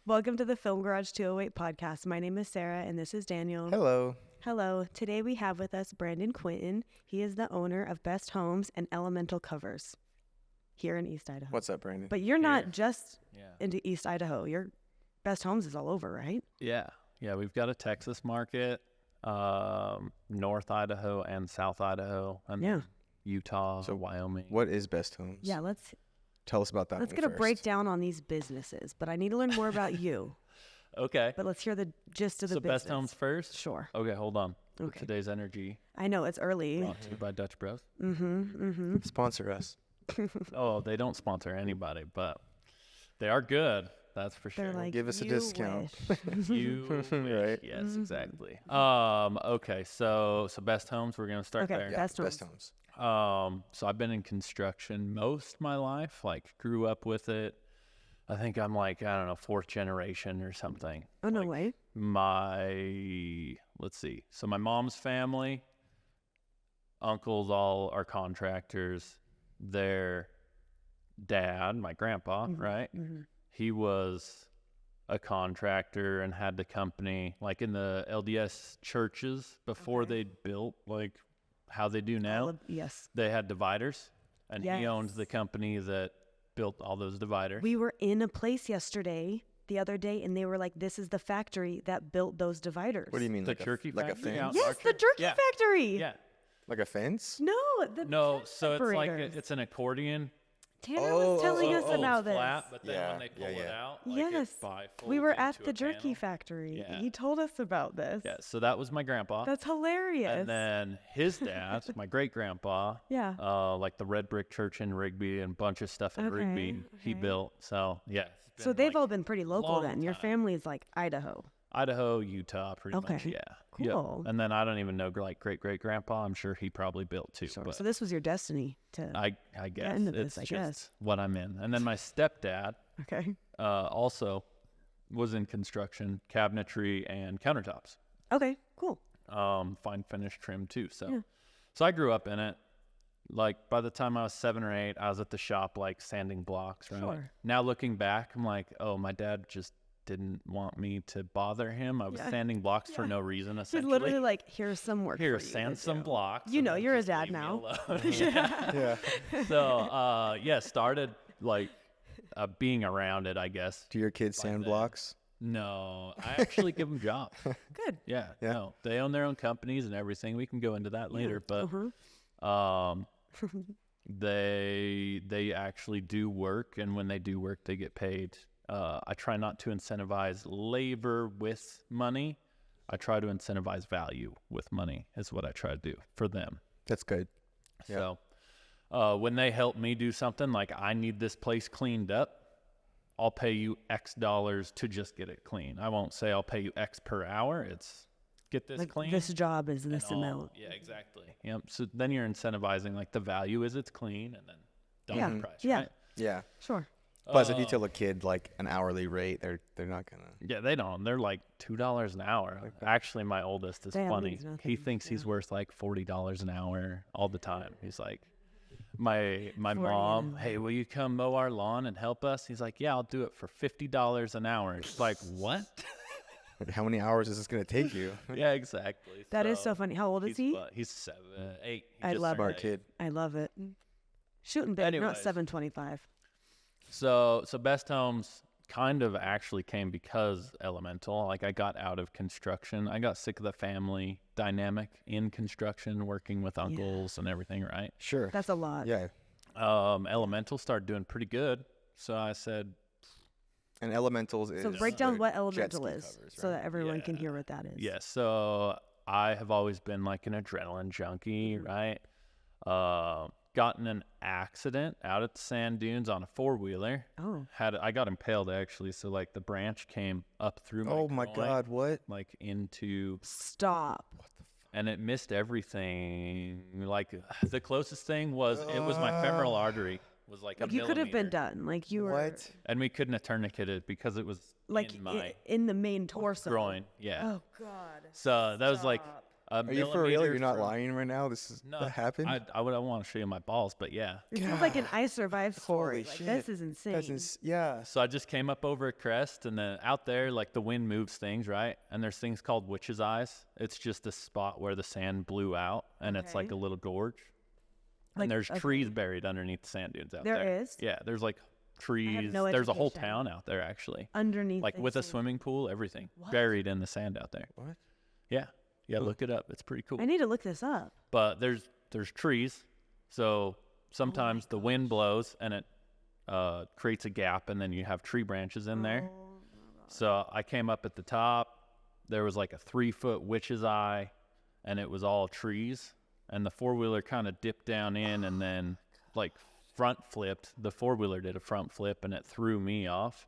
Welcome to the Film Garage 208 podcast. My name is Sarah, and this is Daniel. Hello. Hello. Today we have with us Brandon Quinton. He is the owner of Best Homes and Elemental Covers here in East Idaho. What's up, Brandon? But you're not just into East Idaho. Your Best Homes is all over, right? Yeah. We've got a Texas market, North Idaho and South Idaho, and Utah, Wyoming. What is Best Homes? Yeah, Tell us about that. Let's get a breakdown on these businesses, but I need to learn more about you. Okay. But let's hear the gist of the business. So Best Homes first? Sure. Okay, hold on. Okay. Today's energy. I know, it's early. Brought to you by Dutch Bros. Sponsor us. Oh, they don't sponsor anybody, but they are good. That's for sure. They're like, Give us a discount. You Right. Yes, exactly. Okay, so Best Homes, we're going to start there. Yeah, Best Best Homes. Homes. So I've been in construction most of my life, grew up with it. I think I'm fourth generation or something. Oh, no way. Let's see. So my mom's family, uncles all are contractors. Their dad, my grandpa, right? Mm-hmm. He was a contractor and had the company in the LDS churches before they built how they do now. Yes. They had dividers, and he owned the company that built all those dividers. We were in a place the other day, and they were like, this is the factory that built those dividers. What do you mean? The jerky like a factory? fence? Yes, the jerky factory. Yeah. Like a fence? No, So it's an accordion. Tanner was telling us about this. Flat, but then when they pull it out, yes, we were at the jerky factory. Yeah. He told us about this. Yeah, so that was my grandpa. That's hilarious. And then his dad, my great grandpa, the Red Brick Church in Rigby and a bunch of stuff in Rigby, he built. So so they've all been pretty local then. Your family is Idaho, Utah, pretty much. Yeah. Cool. Yep. And then I don't even know great great grandpa. I'm sure he probably built too. Sure. But so this was your destiny to I guess into it's this, I just guess. what I'm in. And then my stepdad also was in construction, cabinetry and countertops. Okay, cool. Fine finish trim too. So I grew up in it. By the time I was 7 or 8, I was at the shop sanding blocks. Right? Sure. Now looking back, I'm like, oh, my dad just didn't want me to bother him. I was sanding blocks for no reason, essentially. He's literally here's some work Here, for you sand some blocks. You're a dad now. Yeah. So, started being around it, I guess. Do your kids sand blocks? No, I actually give them jobs. Good. Yeah. No, they own their own companies and everything. We can go into that later, but they actually do work, and when they do work, they get paid. I try not to incentivize labor with money. I try to incentivize value with money is what I try to do for them. That's good. So when they help me do something I need this place cleaned up, I'll pay you X dollars to just get it clean. I won't say I'll pay you X per hour. It's get this clean. This job is this amount. Yeah, exactly. Yep. So then you're incentivizing the value is it's clean, and then don't the price. Yeah. Right? Yeah. Sure. Plus, if you tell a kid an hourly rate, they're not gonna. Yeah, they don't. They're $2 an hour. Actually, my oldest is funny. He thinks he's worth $40 an hour all the time. He's like, my mom, hey, will you come mow our lawn and help us? He's like, yeah, I'll do it for $50 an hour. She's like, what? How many hours is this gonna take you? Yeah, exactly. That is so funny. How old is he? He's 7, 8. I love Smart kid. I love it. Shooting big, not Anyways. 725. So Best Homes kind of actually came because Elemental. I got out of construction. I got sick of the family dynamic in construction, working with uncles and everything, right? Sure. That's a lot. Yeah. Elemental started doing pretty good. So I said... And Elementals is... So break down what Elemental jet ski is covers, so right? that everyone can hear what that is. Yeah, so I have always been an adrenaline junkie, right? Got in an accident out at the sand dunes on a 4-wheeler. Oh. I got impaled, actually. So, the branch came up through my Oh, my God, what? Into... Stop. What the fuck? And it missed everything. The closest thing was, it was my femoral artery. Was a you could have been millimeter. done. You were... What? And we couldn't have tourniqueted because it was in my in the main torso. groin. Yeah. Oh, God. So that was Are you for real? You're not lying right now? That happened? I would want to show you my balls, but yeah. This is like an I Survived story. Holy Like, shit. this is insane. Yeah. So I just came up over a crest, and then out there, like the wind moves things, right? And there's things called witch's eyes. It's just a spot where the sand blew out, and it's like Okay. a little gorge. Like, And there's okay. trees buried underneath the sand dunes out there. There is? Yeah, there's like trees. no There's a whole education. town out there, actually. Underneath. Like the with a sand. swimming pool, everything. What? Buried in the sand out there. What? Yeah. Yeah, look it up. It's pretty cool. I need to look this up. But there's trees, so sometimes the wind blows and it creates a gap, and then you have tree branches in there. So I came up at the top. There was like a 3-foot witch's eye, and it was all trees. And the 4-wheeler kind of dipped down in and then like front flipped. The 4-wheeler did a front flip, and it threw me off.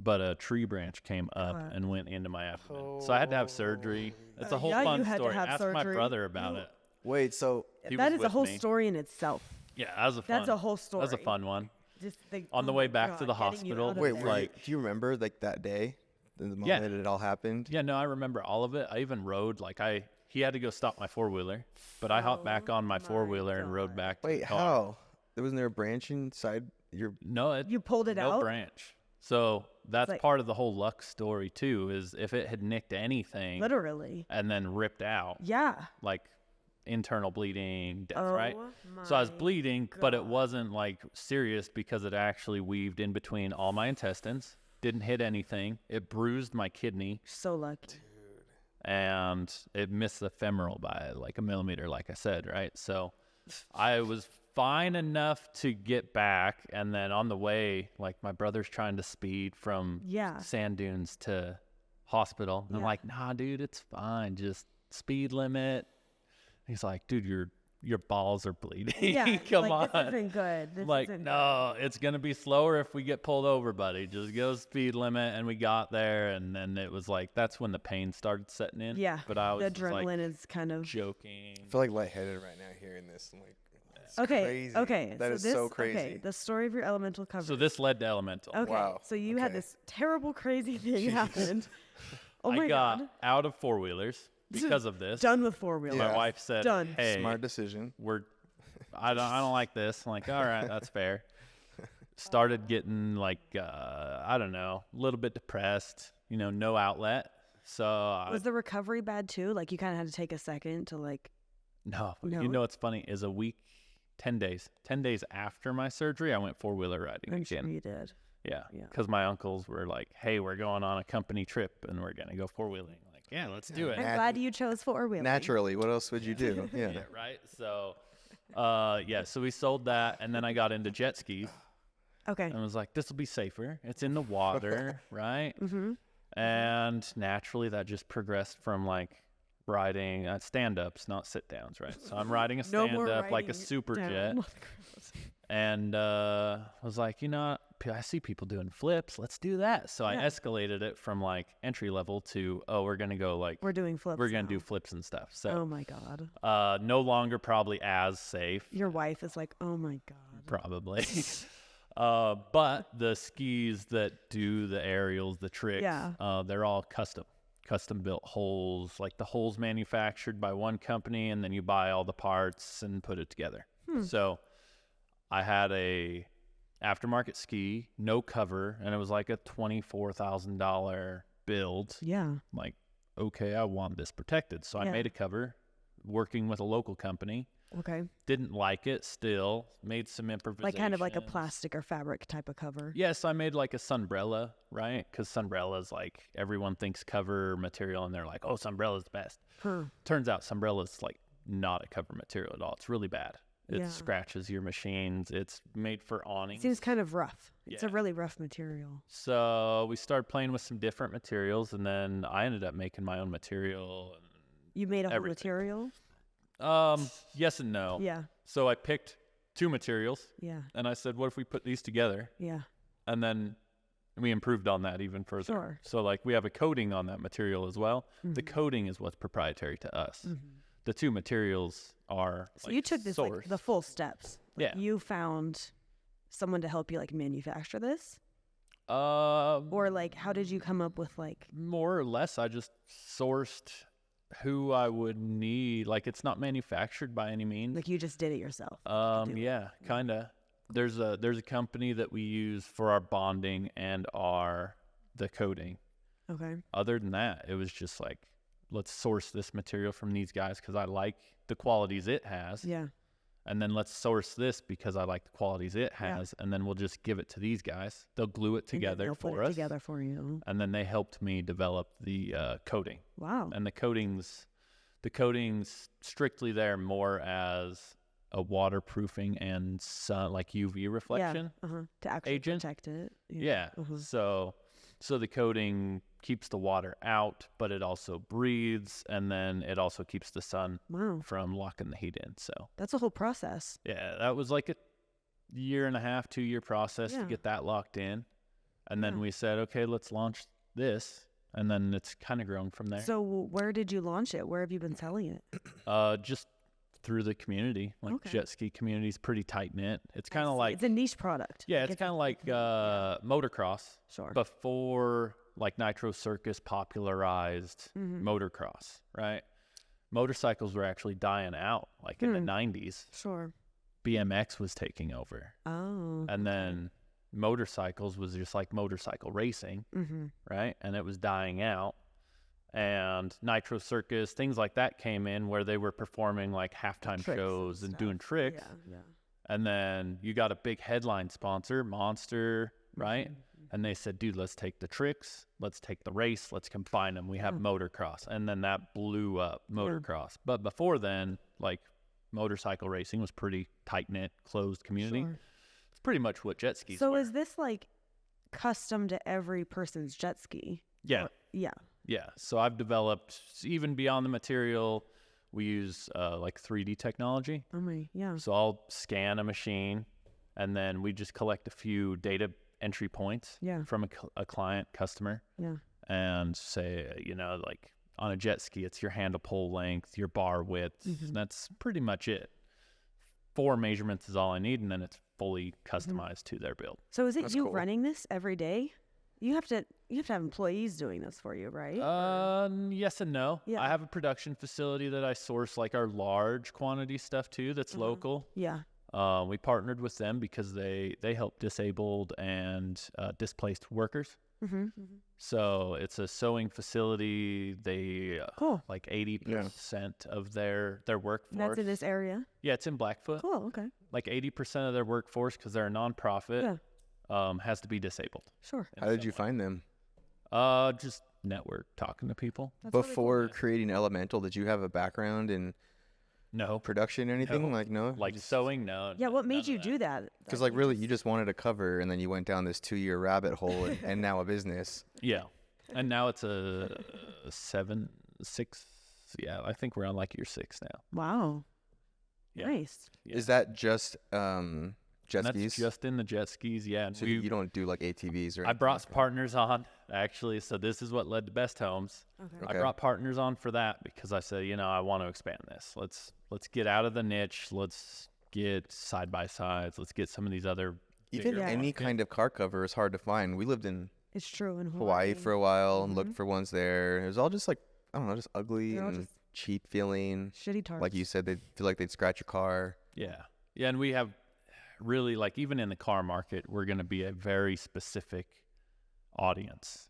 But a tree branch came up and went into my abdomen. So I had to have surgery. It's a whole yeah, fun you had to story. have Ask my surgery. brother about it. Wait, so He That was is a with whole me. story in itself. Yeah, that was a fun. That's a whole story. That was a fun one. Just On the way back to the hospital, Out of wait, there. like- do you remember like that day? The moment Yeah. that it all happened? Yeah, no, I remember all of it. I even rode he had to go stop my 4-wheeler, but I hopped back on my 4-wheeler and rode back. To Wait, the car. how? There wasn't there a branch inside your No, You pulled it no out? branch. So that's like- part of the whole luck story too. Is if it had nicked anything Literally. and then ripped out, Yeah. like internal bleeding, death, Oh right? So I was my bleeding, but it wasn't like serious because it actually weaved in between all my intestines. Didn't hit anything. It bruised my kidney, So lucky. and it missed the femoral by like a millimeter, like I said, right? So I was fine enough to get back, and then on the way, like my brother's trying to speed from Yeah. sand dunes to hospital. And I'm Yeah. like, nah, dude, it's fine. Just speed limit. He's like, dude, your balls are bleeding. Yeah. Come like, on. This isn't good. This Like, isn't no, it's going to be slower if we get pulled over, buddy. Just go speed limit. And we got there, and then it was like, that's when the pain started setting in. good. Yeah. But I was the just, adrenaline like is kind of. joking. I feel like lightheaded right now hearing this. I'm like, that's Okay. crazy. Okay. That is this, so crazy. Okay. The story of your elemental cover. So this led to elemental. Okay. Wow, So you had okay. this terrible, crazy thing happen. Oh my I got God. out of 4-wheelers because of this. Done with 4-wheeler. My Yeah. wife said, Done. hey, Smart decision. I don't like this. I'm like, all right, that's fair. Started getting like, I don't know, a little bit depressed, no outlet. So Was the recovery bad too? Like you kind of had to take a second to like. no, No? you know what's funny is a week, 10 days after my surgery, I went 4-wheeler riding I'm sure again. you did. Yeah. Yeah. Because my uncles were like, hey, we're going on a company trip and we're going to go 4-wheeling. Like, yeah, let's do it. I'm Nat- glad you chose 4-wheeler. Naturally, what else would you do? Yeah. Yeah, right. So, so we sold that, and then I got into jet skis Okay. and was like, this will be safer. It's in the water, right? Mm-hmm. And naturally, that just progressed from like riding stand-ups, not sit-downs, right? So I'm riding a No more stand-up like a riding super jet, down. and was like, I see people doing flips. Let's do that. So I Yeah. escalated it from like entry level to, we're gonna go like We're doing flips. we're gonna now. do flips and stuff. Oh So my God. no longer probably as safe. Your wife is like, oh my God. Probably. But the skis that do the aerials, the tricks, Yeah. they're all custom built holes, like the holes manufactured by one company, and then you buy all the parts and put it together. So I had a aftermarket ski, no cover, and it was like a $24,000 build. Yeah. Like, okay, I want this protected. So I Yeah. made a cover working with a local company. Okay. Didn't like it still. Made some improvisations. Like kind of like a plastic or fabric type of cover. Yes, I made like a sunbrella, right? Because sunbrella's like everyone thinks cover material, and they're like, "Oh, sunbrella's the best." Huh. Turns out sunbrella's like not a cover material at all. It's really bad. It Yeah. scratches your machines. It's made for awnings. Seems kind of rough. It's a Yeah. really rough material. So we started playing with some different materials, and then I ended up making my own material. You made a whole Everything. material? Yes and no. Yeah. So I picked 2 materials, Yeah. and I said, "What if we put these together?" Yeah. And then we improved on that even further. Sure. So like we have a coating on that material as well. The coating is what's proprietary to us. The 2 materials are So like, you took this sourced. like the full steps. Like, Yeah. You found someone to help you like manufacture this? Or Or like how did you come up with like more or less I just sourced who I would need, like, it's not manufactured by any means. Like you just did it yourself. Yeah, kind of. There's a company that we use for our bonding and the coating. Okay. Other than that, it was just like, let's source this material from these guys because I like the qualities it has. Yeah. And then let's source this because I like the qualities it has. And then we'll just give it to these guys. They'll glue it together They'll for put us. it together for you. And then they helped me develop the coating. Wow. And the coating's strictly there more as a waterproofing and sun, like UV reflection To actually agent. protect it. Yeah. So the coating keeps the water out, but it also breathes, and then it also keeps the sun Wow. from locking the heat in. So That's a whole process. yeah, that was like a 1.5, 2-year process to get that locked in. And then we said, okay, let's launch this. And then it's kind of grown from there. So where did you launch it? Where have you been selling it? Just through the community. Like jet ski community is pretty tight knit. It's kind of like, It's a niche product. yeah, it's kind of like motocross. Sure. Before like Nitro Circus popularized motocross, right? Motorcycles were actually dying out like in the 90s. Sure. BMX was taking over. Oh. And then motorcycles was just like motorcycle racing, right? And it was dying out. And Nitro Circus, things like that came in where they were performing like halftime shows and doing tricks. Yeah. And then you got a big headline sponsor, Monster, right? And they said, dude, let's take the tricks, let's take the race, let's combine them. We have motocross. And then that blew up motocross. But before then, like motorcycle racing was pretty tight-knit, closed community. Sure. It's pretty much what jet skis So were. is this like custom to every person's jet ski? Yeah. Yeah. Yeah. So I've developed, even beyond the material, we use like 3D technology. Oh my, yeah. So I'll scan a machine, and then we just collect a few data entry points from a client, customer, and say, like on a jet ski, it's your handle pole length, your bar width. That's pretty much it. 4 measurements is all I need, and then it's fully customized to their build. So is it That's you cool. running this every day? You have to have employees doing this for you, right? Yes and no. Yeah. I have a production facility that I source like our large quantity stuff to that's local. Yeah. We partnered with them because they help disabled and displaced workers. So it's a sewing facility. They Cool. like 80% of their workforce. That's in this area. Yeah, it's in Blackfoot. Cool. Okay. Like 80% of their workforce, because they're a nonprofit, has to be disabled. Sure. How did you find them? Just network, talking to people. That's really Before creating Elemental, did you have a background in No, production or anything? No. Like, no? like sewing. No. Yeah. What none made of you that. do that? Because, like, really, you just wanted a cover, and then you went down this 2-year rabbit hole, and now a business. Yeah, and now it's a 7, 6. Yeah, I think we're on like year 6 now. Wow. Yeah. Nice. Yeah. Is that just jet And skis? that's just in the jet skis. Yeah, and So you don't do, like, ATVs or I brought some partners on actually. So this is what led to Best Homes. Okay. Okay. I brought partners on for that because I said, I want to expand this. Let's get out of the niche. Let's get side by sides. Let's get some of these other Even bigger any ones. kind of car cover is hard to find. We lived in It's true in Hawaii for a while and looked for ones there. It was all just like, I don't know, just ugly They're all and just cheap feeling. shitty tarps. Like you said, they feel like they'd scratch your car. Yeah. Yeah. And we have really, like, even in the car market, we're going to be a very specific audience.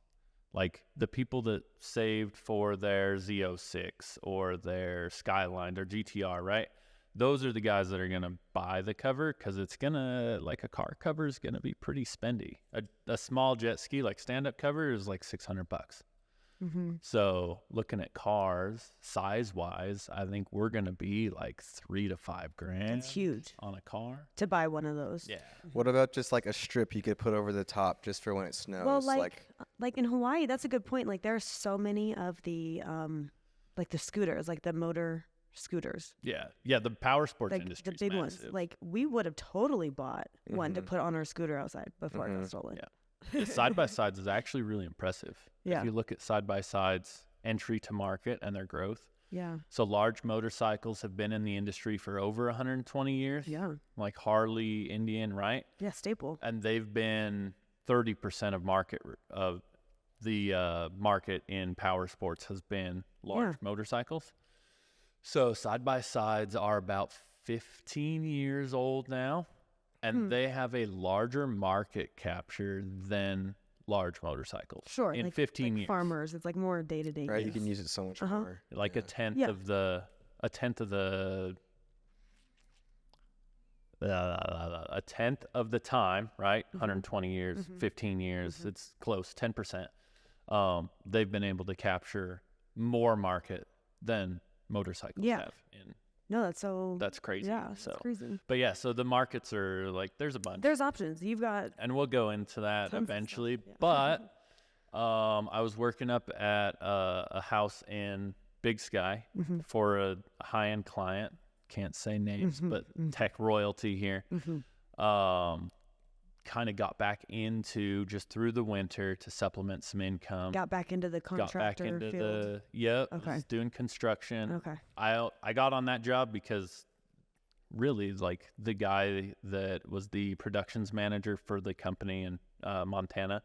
Like the people that saved for their Z06 or their Skyline, their GTR, right? Those are the guys that are going to buy the cover because it's going to, like, a car cover is going to be pretty spendy. A small jet ski, like stand-up cover, is like $600. So looking at cars, size-wise, I think we're going to be like $3,000 to $5,000 It's huge on a car. to buy one of those. Yeah. What about just like a strip you could put over the top just for when it snows? Well, like in Hawaii, that's a good point. Like there are so many of the like the scooters, like the motor scooters, Yeah. Yeah. The power sports like industry the big ones. Like we would have totally bought one to put on our scooter outside before it got stolen. Yeah. The side-by-sides is actually really impressive. Yeah. If you look at side-by-sides entry to market and their growth. Yeah. So large motorcycles have been in the industry for over 120 years. Yeah. Like Harley, Indian, right? Yeah. Staple. And they've been 30% of the market in power sports has been large motorcycles. So side-by-sides are about 15 years old now, and they have a larger market capture than large motorcycles. Sure. In like, 15 like years. farmers, it's like more day-to-day Right, you use. can use it so much more. Like Yeah. a tenth Yeah. of the a tenth of the time, right? 120 years, 15 years, it's close, 10%. They've been able to capture more market than motorcycles Yeah. have. And No, that's crazy. Yeah, So, that's crazy. but yeah, so the markets are like, there's a bunch. There's options. You've got And we'll go into that tons of eventually. stuff, yeah. But I was working up at a house in Big Sky for a high-end client. Can't say names, but tech royalty here. Kind of got back into just through the winter to supplement some income. got back into the Got back contractor into field. was doing construction. Okay. I got on that job because really like the guy that was the productions manager for the company in Montana,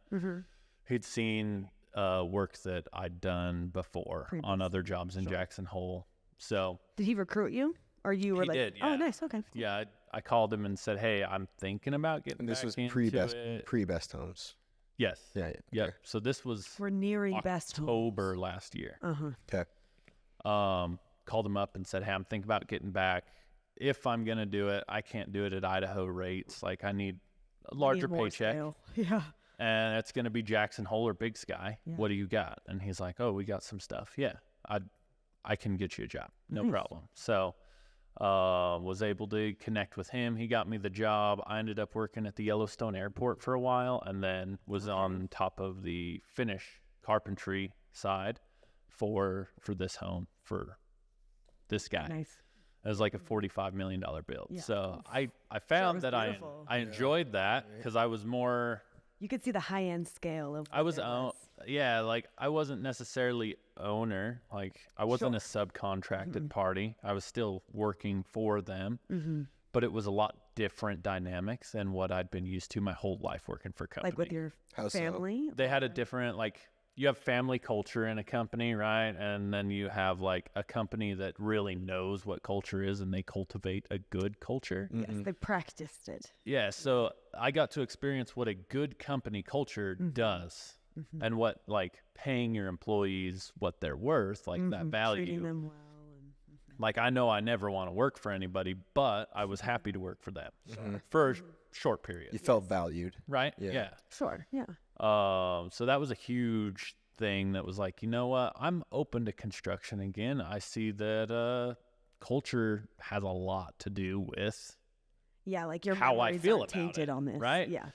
he'd seen work that I'd done before on other jobs in Jackson Hole. So Did he recruit you? Or you were He like, did, oh, yeah. nice, okay. yeah, I called him and said, hey, I'm thinking about getting And this back was into pre-best it. pre-best homes. Yes. Yeah. Yep. Okay. So this was We're nearing best homes. October last year. Okay. Called him up and said, hey, I'm thinking about getting back. If I'm going to do it, I can't do it at Idaho rates. Like I need a larger Need more paycheck. scale. Yeah. And it's going to be Jackson Hole or Big Sky. Yeah. What do you got? And he's like, oh, we got some stuff. Yeah, I can get you a job. No Nice. problem. So was able to connect with him. He got me the job. I ended up working at the Yellowstone Airport for a while and then was on top of the finish carpentry side for this home, for this guy. Nice. It was like a $45 million build. Yeah. So I found was that beautiful. I enjoyed that because I was more... You could see the high end scale of I was, what it was. yeah, like I wasn't necessarily owner. Like I wasn't a subcontracted party. I was still working for them, but it was a lot different dynamics than what I'd been used to my whole life working for company. Like with your How so? family. They had a different, like you have family culture in a company, right? And then you have like a company that really knows what culture is and they cultivate a good culture. Yes, they practiced it. Yeah, so I got to experience what a good company culture does and what like paying your employees what they're worth, like that value. Treating them well. And, Like I know I never want to work for anybody, but I was happy to work for them for a short period, You felt valued. right? Yeah. Sure. Yeah. So that was a huge thing that was like, you know what? I'm open to construction again. I see that culture has a lot to do with Yeah, like your how I memories feel aren't about tainted it, on this. right? Yeah.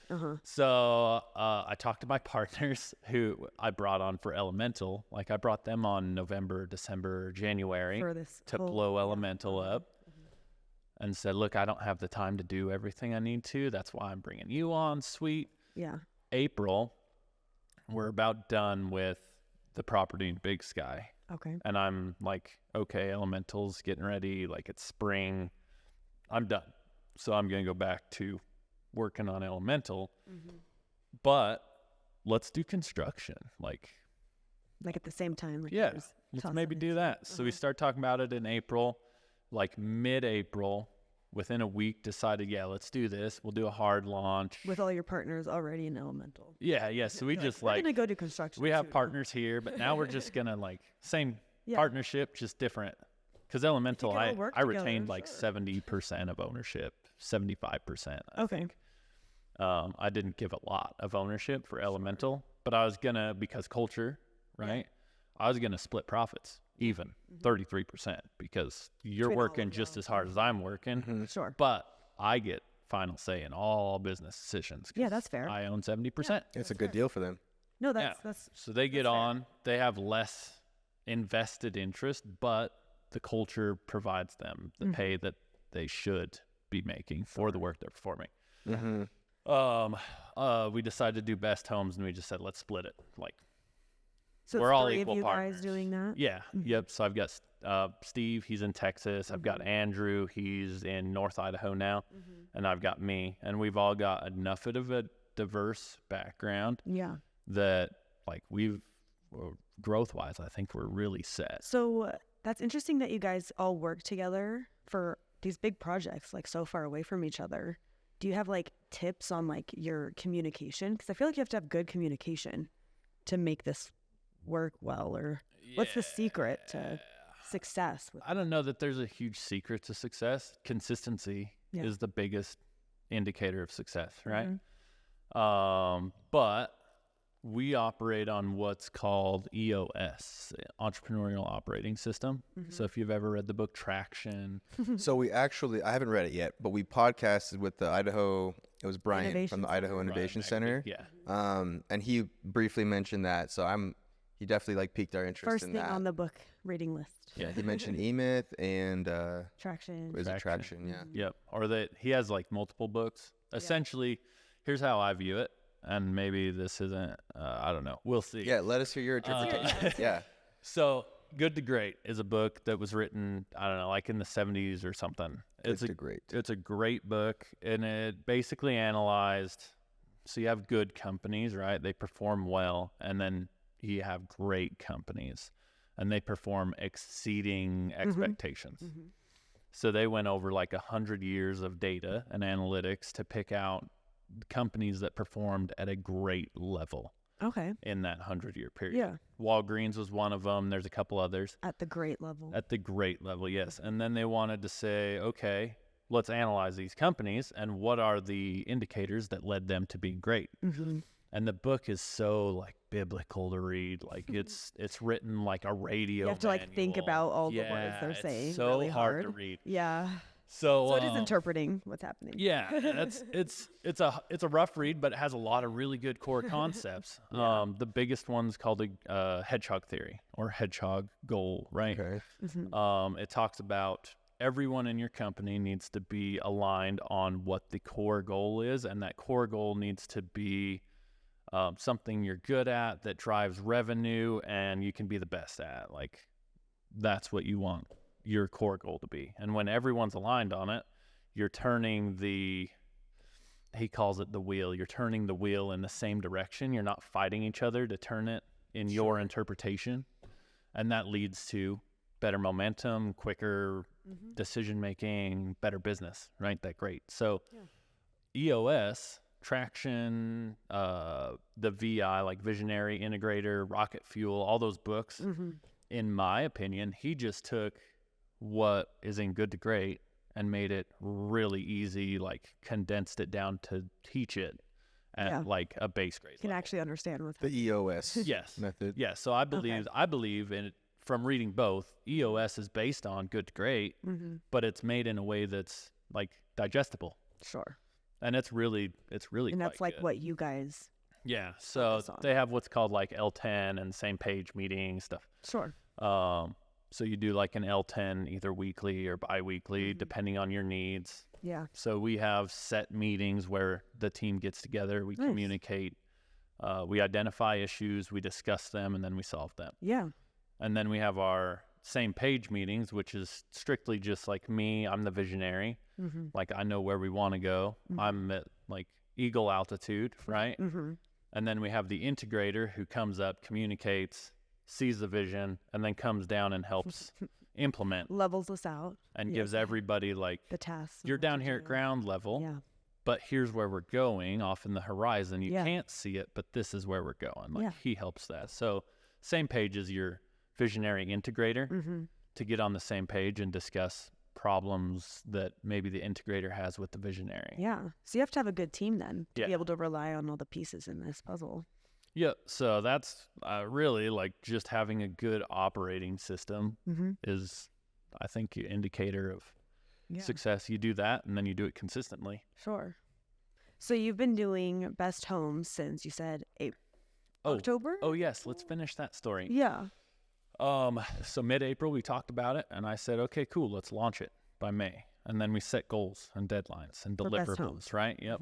So I talked to my partners who I brought on for Elemental. Like I brought them on November, December, January For this to whole- blow yeah. Elemental up and said, look, I don't have the time to do everything I need to. That's why I'm bringing you on. Sweet. Yeah. April, we're about done with the property in Big Sky. Okay. And I'm like, okay, Elemental's getting ready. Like it's spring. I'm done. So I'm going to go back to working on Elemental. But let's do construction. Like, Like at the same time. Like yeah, there's let's toss maybe it do into- that. So we start talking about it in April, like mid-April. Within a week, decided, yeah, let's do this. We'll do a hard launch. With all your partners already in Elemental. Yeah. So we just We're like, going to go do construction. we have too now." partners here, but now we're just going to like, same Yeah. partnership, just different. Because Elemental, can all I work retained together, like sure. 70% of ownership, 75%. I Okay. think. I didn't give a lot of ownership for Elemental, but I was going to, because culture, right? I was going to split profits even 33% because you're Between all working of just y'all. as hard as I'm working, Sure. but I get final say in all business decisions. 'cause Yeah, that's fair. I own 70%. It's a good deal for them. No, that's So they get that's fair. on. They have less invested interest, but the culture provides them the pay that they should be making for the work they're performing. We decided to do best homes, and we just said, let's split it. Like, so we're it's all 3 equal of you partners. guys doing that. yeah, yep. So I've got Steve, he's in Texas. I've got Andrew, he's in North Idaho now, and I've got me, and we've all got enough of a diverse background Yeah. that like we're growth wise, I think we're really set. So that's interesting that you guys all work together for these big projects, like so far away from each other. Do you have like tips on like your communication? Because I feel like you have to have good communication to make this work well, or what's the secret to success? I don't know that there's a huge secret to success. Consistency is the biggest indicator of success, right? But we operate on what's called EOS, Entrepreneurial Operating System. So if you've ever read the book Traction. So we actually, I haven't read it yet, but we podcasted with the Idaho, it was Brian Innovation from the Idaho Innovation Center. Center. Yeah. And he briefly mentioned that. So he definitely like piqued our interest First in thing that. on the book reading list. Yeah, he mentioned E-Myth and Traction. is it Traction? Yeah. Yep. Or that he has like multiple books. Essentially, here's how I view it. And maybe this isn't, I don't know. We'll see. Yeah, let us hear your interpretation. Yeah. So Good to Great is a book that was written, I don't know, like in the 70s or something. Good to Great. It's a great book, and it basically analyzed, so you have good companies, right? They perform well, and then you have great companies, and they perform exceeding expectations. So they went over like 100 years of data and analytics to pick out companies that performed at a great level in that 100-year period. Yeah. Walgreens was one of them. There's a couple others. At the great level. At the great level, yes. And then they wanted to say, okay, let's analyze these companies and what are the indicators that led them to being great. And the book is so like biblical to read. Like it's written like a radio. You have to like think about all the words they're saying. It's so really hard to read. Yeah. So it is interpreting what's happening. Yeah, it's a rough read, but it has a lot of really good core concepts. The biggest one's called the hedgehog theory or hedgehog goal, right? Okay. It talks about everyone in your company needs to be aligned on what the core goal is, and that core goal needs to be something you're good at that drives revenue and you can be the best at. Like that's what you want your core goal to be. And when everyone's aligned on it, you're turning he calls it the wheel. You're turning the wheel in the same direction. You're not fighting each other to turn it in your interpretation. And that leads to better momentum, quicker decision making, better business, right? That great. So EOS, Traction, the VI, like Visionary, Integrator, Rocket Fuel, all those books, in my opinion, he just took what is in Good to Great and made it really easy, like condensed it down to teach it at like a base grade You can level. actually understand what's The EOS method. Yes. So I believe in it from reading both. EOS is based on Good to Great, but it's made in a way that's like digestible. Sure. And it's really And that's like good. what you guys So focus on. they have what's called like L10 and same page meetings stuff. Sure. So you do like an L10 either weekly or bi-weekly, depending on your needs. Yeah. So we have set meetings where the team gets together, we communicate, we identify issues, we discuss them, and then we solve them. Yeah. And then we have our same page meetings, which is strictly just like me. I'm the visionary. Like I know where we want to go. I'm at like eagle altitude, right? And then we have the integrator who comes up, communicates, sees the vision, and then comes down and helps implement. Levels us out. And gives everybody like, the task. you're down here at ground level, Yeah. but here's where we're going off in the horizon. You can't see it, but this is where we're going. Like he helps that. So same page as your visionary integrator to get on the same page and discuss problems that maybe the integrator has with the visionary. Yeah. So you have to have a good team then to Yeah. be able to rely on all the pieces in this puzzle. Yeah, so that's really like just having a good operating system is, I think, an indicator of success. You do that, and then you do it consistently. Sure. So you've been doing Best Homes since you said October? Oh, yes. Let's finish that story. Yeah. So mid-April, we talked about it, and I said, okay, cool, let's launch it by May. And then we set goals and deadlines and For Best Homes. deliverables, right? Yep.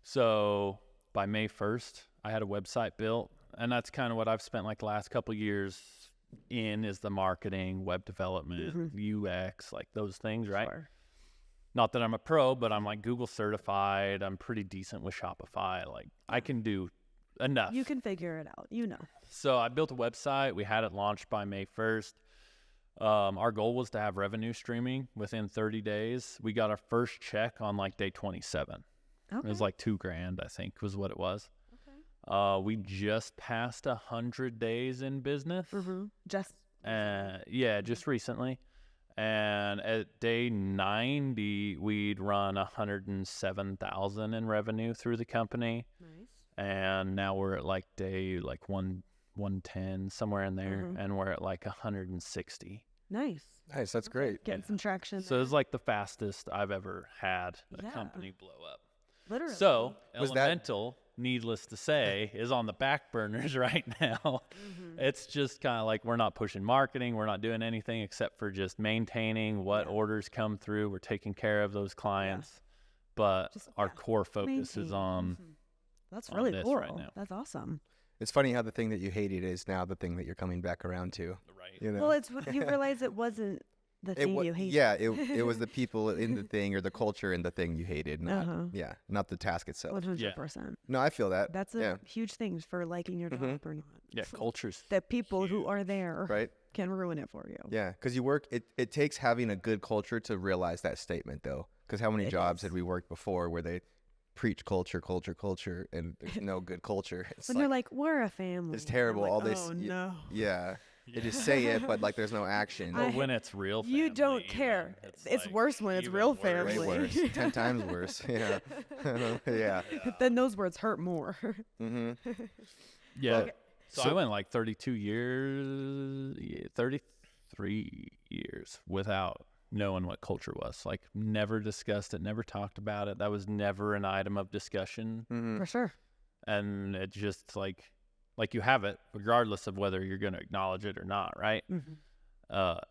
So by May 1st, I had a website built, and that's kind of what I've spent like the last couple years in is the marketing, web development, UX, like those things, right? Sure. Not that I'm a pro, but I'm like Google certified. I'm pretty decent with Shopify. Like I can do enough. You can figure it out. You know. So I built a website. We had it launched by May 1st. Our goal was to have revenue streaming within 30 days. We got our first check on like day 27. Okay. It was like $2,000, I think, was what it was. Okay. We just passed 100 days in business. Mm-hmm. Just recently. And at day 90, we'd run 107,000 in revenue through the company. nice. And now we're at like day 110, somewhere in there, Mhm. and we're at like 160. Nice. Nice. That's great. Getting some traction. So there. it's like the fastest I've ever had a Yeah. company blow up. Literally. So Was that- Elemental, needless to say, is on the back burners right now. Mhm. It's just kind of like we're not pushing marketing. We're not doing anything except for just maintaining what Yeah. orders come through. We're taking care of those clients. But Just, our yeah, core focus is maintain. on Mhm. That's on really this cool. right now. That's awesome. It's funny how the thing that you hated is now the thing that you're coming back around to. right. You know? Well, it's you realize it wasn't the thing you hated. Yeah, it was the people in the thing or the culture in the thing you hated. Not, Uh-huh. Yeah, not the task itself. 100%. No, I feel that. That's a yeah, huge thing for liking your job Mhm. or not. Yeah, culture's The people who are there right. can ruin it for you. Yeah, because you work. It takes having a good culture to realize that statement, though. Because how many It jobs is. had we worked before where they preach culture, and there's no good culture? It's When you're like, we're a family. it's terrible, I'm like, all this- Oh, y- no. yeah, they just say it, but like there's no action. or I- when it's real family. You don't even, care. It's like worse when it's even real worse. family. Way worse, 10 times worse. Yeah, yeah. Then those words hurt more. hmm Yeah. Well, So, so- I went like 32 years, 33 years without knowing what culture was. Like never discussed it, never talked about it. That was never an item of discussion. hmm For sure. And it just like you have it regardless of whether you're going to acknowledge it or not, right? Mhm.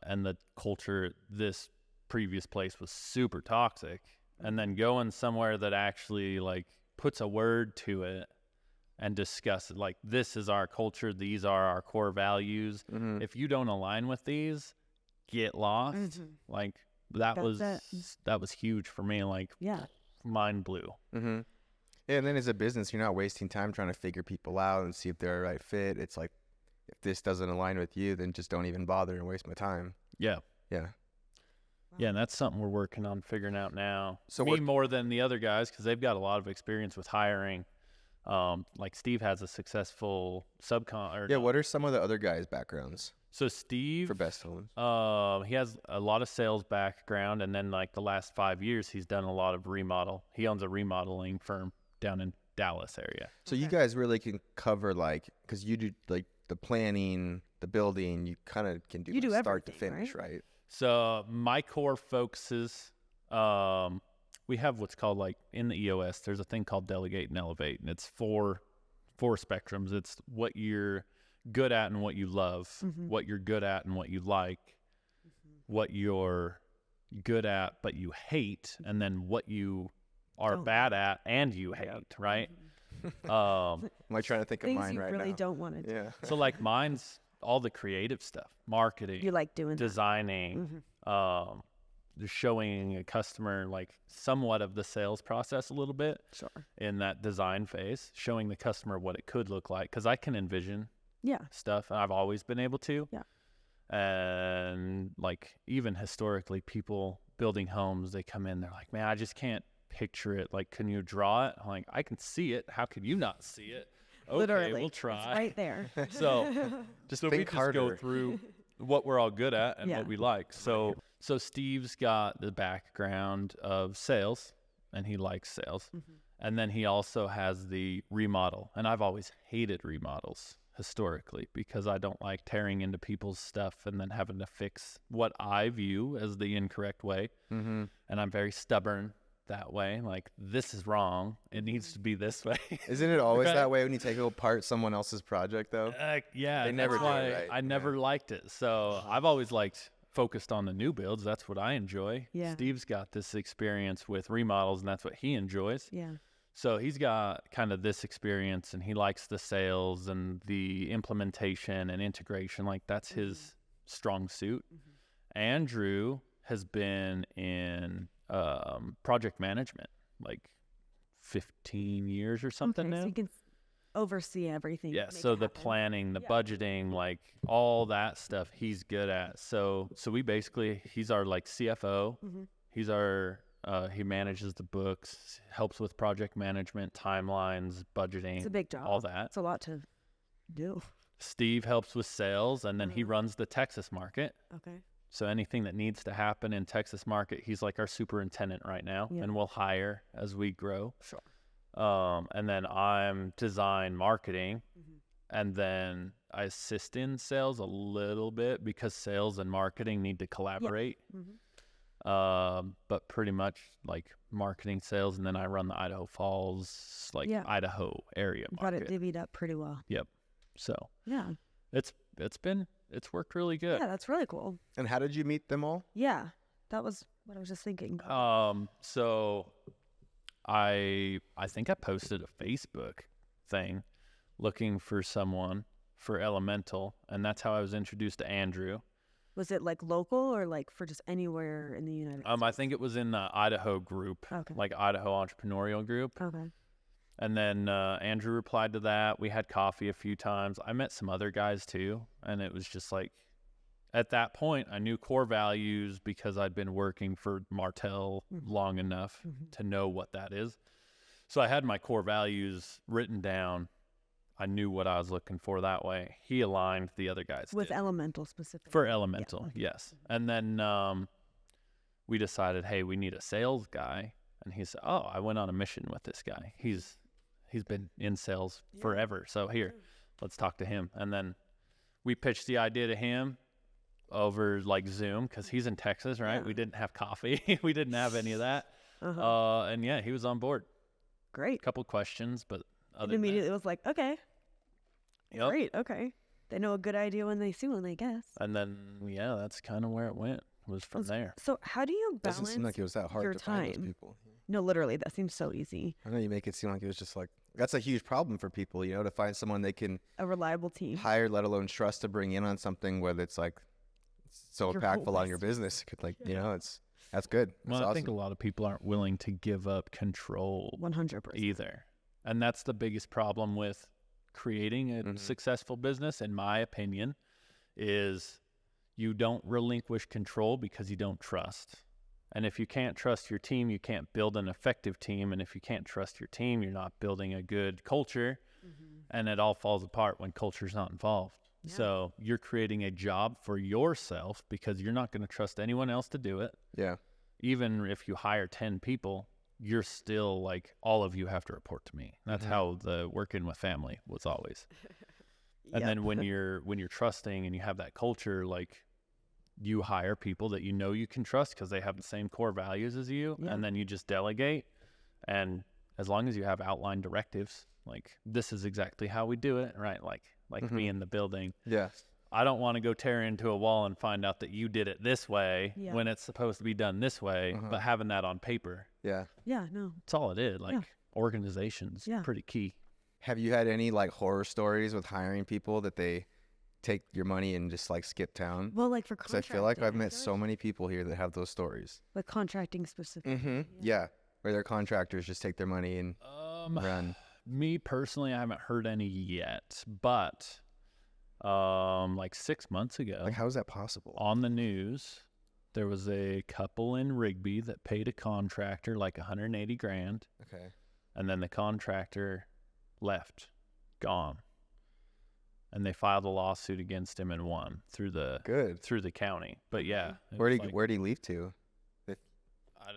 And the culture at this previous place was super toxic. And then going somewhere that actually like puts a word to it and discuss it, like this is our culture, these are our core values. hmm If you don't align with these, get lost. Mhm. Like that That's was it. that was huge for me. Like Yeah. mind blew. hmm Yeah, and then as a business, you're not wasting time trying to figure people out and see if they're a right fit. It's like, if this doesn't align with you, then just don't even bother and waste my time. Yeah. Yeah. Yeah, and that's something we're working on figuring out now. So Me what- more than the other guys because they've got a lot of experience with hiring. Like Steve has a successful subcon. Or Yeah, what are some of the other guys' backgrounds So Steve, for Best Homes? he has a lot of sales background, and then like the last 5 years, he's done a lot of remodel. He owns a remodeling firm down in Dallas area. So you guys really can cover like, because you do like the planning, the building, you kind of can do You do like start to everything, finish, right? So my core focuses, we have what's called like in the EOS, there's a thing called delegate and elevate, and it's four spectrums. It's what you're good at and what you love, Mhm. what you're good at and what you like, what you're good at but you hate, and then what you are Don't bad at and you hate, right? Am I trying to think of Things mine you right really now? don't want to do. Yeah. So like mine's all the creative stuff, marketing, You like doing that. designing, just showing a customer like somewhat of the sales process a little bit Sure. in that design phase, showing the customer what it could look like, because I can envision Yeah. stuff, and I've always been able to. Yeah. And like even historically, people building homes, they come in, they're like, man, I just can't picture it. Like, can you draw it? I'm like, I can see it. How could you not see it? Okay, Literally. we'll It's try. right there. So Just so we think just harder. go through what we're all good at and Yeah. what we like. So Steve's got the background of sales, and he likes sales. Mhm. And then he also has the remodel. And I've always hated remodels historically because I don't like tearing into people's stuff and then having to fix what I view as the incorrect way. Mm-hmm. And I'm very stubborn that way. Like, this is wrong. It needs to be this way. Isn't it always Right. that way when you take apart someone else's project, though? Yeah, They never that's do, why right? I never liked it. So I've always focused on the new builds. That's what I enjoy. Yeah. Steve's got this experience with remodels, and that's what he enjoys. Yeah. So he's got kind of this experience, and he likes the sales and the implementation and integration. Like, that's his strong suit. Andrew has been in project management like 15 years or something Okay, now. so you can oversee everything. Yeah, make so it the happen. planning, the Yeah. budgeting, like all that stuff he's good at. So we basically, he's our like CFO. Mhm. He's our he manages the books, helps with project management, timelines, budgeting. It's a big job. All that. It's a lot to do. Steve helps with sales, and then he runs the Texas market. Okay. So anything that needs to happen in Texas market, he's like our superintendent right now, Yeah. and we'll hire as we grow. Sure. And then I'm design marketing, Mhm. and then I assist in sales a little bit because sales and marketing need to collaborate. Mhm. But pretty much like marketing, sales, and then I run the Idaho Falls, like Yeah. Idaho area Got it market. divvied up pretty well. So Yeah. it's worked really good. Yeah, that's really cool. And how did you meet them all? Yeah. That was what I was just thinking. So I think I posted a Facebook thing looking for someone for Elemental, and that's how I was introduced to Andrew. Was it like local or like for just anywhere in the United States? I think it was in the Idaho group, Okay. like Idaho Entrepreneurial Group. Okay. And then Andrew replied to that. We had coffee a few times. I met some other guys too, and it was just like, at that point, I knew core values because I'd been working for Martell long enough to know what that is. So I had my core values written down. I knew what I was looking for that way. He aligned, the other guys With did. Elemental specifically. For Elemental, okay. yes. And then we decided, hey, we need a sales guy. And he said, oh, I went on a mission with this guy. He's been in sales forever. So here, let's talk to him. And then we pitched the idea to him over like Zoom because he's in Texas, right? Yeah. We didn't have coffee. We didn't have any of that. And yeah, he was on board. Great. Couple questions, but And other immediately than it was like, okay. Yep. Great. Okay. They know a good idea when they see one, I guess. that. And then, yeah, that's kind of where it went, was from there. So how do you balance Doesn't seem like it was that hard your to find those time? people. No, literally, that seems so easy. I know you make it seem like it was just like, that's a huge problem for people, you know, to find someone they can A reliable team. hire, let alone trust to bring in on something where it's like so Your impactful whole on your business. It could like, you know, that's good. That's Well, I awesome. think a lot of people aren't willing to give up control 100%. either. And that's the biggest problem with creating a successful business, in my opinion, is you don't relinquish control because you don't trust. And if you can't trust your team, you can't build an effective team. And if you can't trust your team, you're not building a good culture. And it all falls apart when culture's not involved. Yeah. So you're creating a job for yourself because you're not going to trust anyone else to do it. Yeah. Even if you hire 10 people, you're still like, all of you have to report to me. That's how the working with family was always. And then when you're trusting and you have that culture, like, you hire people that you know you can trust because they have the same core values as you, and then you just delegate. And as long as you have outline directives, like, this is exactly how we do it, right? Like me in the building. Yeah. I don't want to go tear into a wall and find out that you did it this way Yeah. when it's supposed to be done this way, but having that on paper, Yeah. Yeah, no. that's all it is. Like, organization's pretty key. Have you had any like horror stories with hiring people that they take your money and just like skip town? Well, like for Because I contracting. feel like I've met so many people here that have those stories. Like contracting specifically. Yeah. Where their contractors just take their money and run. Me personally, I haven't heard any yet, but like 6 months ago, Like, how is that possible? on the news, there was a couple in Rigby that paid a contractor like 180 grand, Okay. and then the contractor left, gone, and they filed a lawsuit against him and won through the county. But yeah, it was like- Where'd he leave to?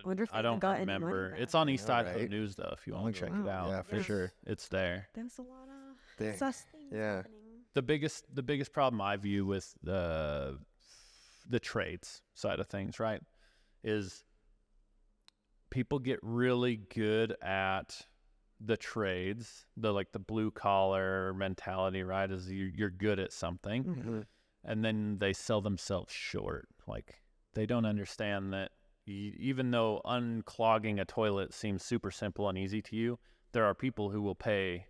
Wonder if I they don't got any money remember. back. It's on East know, Idaho right? News though, if you want to check it wow. out. Yeah, for Yes. sure. It's there. There's a lot of Dang. sus things Yeah. happening. The biggest problem I view with the trades side of things, right, is people get really good at the trades, the blue collar mentality, right? Is you're good at something, and then they sell themselves short. Like, they don't understand that even though unclogging a toilet seems super simple and easy to you, there are people who will pay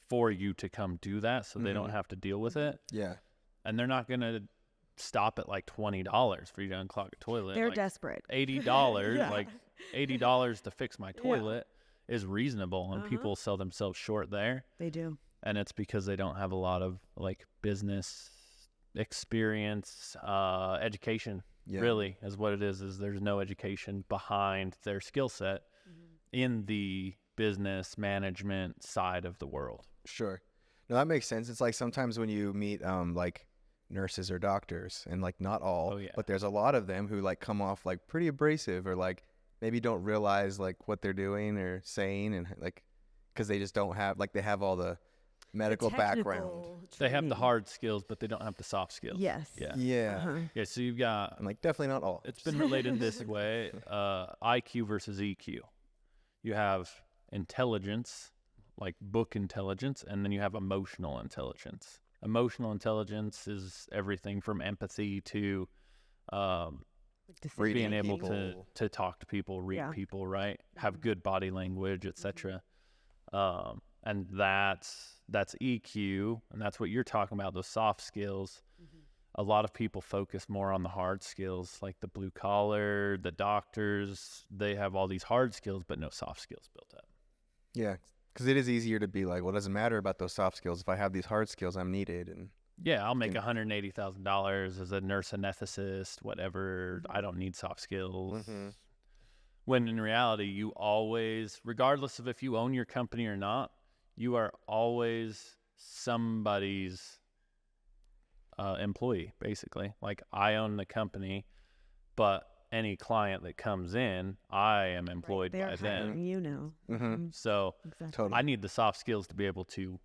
for you to come do that so they don't have to deal with it. Yeah. And they're not going to stop at like $20 for you to unclog a toilet. They're like desperate. $80, Yeah. like $80 to fix my toilet is reasonable, and people sell themselves short there. They do. and it's because they don't have a lot of like business experience, education. Yeah. Really, is what it is there's no education behind their skill set in the business management side of the world. Sure. No, that makes sense. It's like sometimes when you meet like nurses or doctors, and like not all, but there's a lot of them who like come off like pretty abrasive, or like maybe don't realize like what they're doing or saying, and like because they just don't have like they have all the medical background. They have the hard skills, but they don't have the soft skills. Yes. Yeah. Yeah. Yeah. So you've got, I'm like, definitely not all. it's been related this way, IQ versus EQ. You have intelligence, like book intelligence, and then you have emotional intelligence. Emotional intelligence is everything from empathy to being able to talk to people, read people, right? Have good body language, etc. And that's EQ, and that's what you're talking about, those soft skills. A lot of people focus more on the hard skills, like the blue collar, the doctors. They have all these hard skills, but no soft skills built up. Yeah, because it is easier to be like, well, it doesn't matter about those soft skills. If I have these hard skills, I'm needed. And yeah, I'll make $180,000 as a nurse anesthetist, whatever. I don't need soft skills. When in reality, you always, regardless of if you own your company or not, you are always somebody's employee, basically. Like, I own the company, but any client that comes in, I am employed by them. You know. So Totally. I need the soft skills to be able to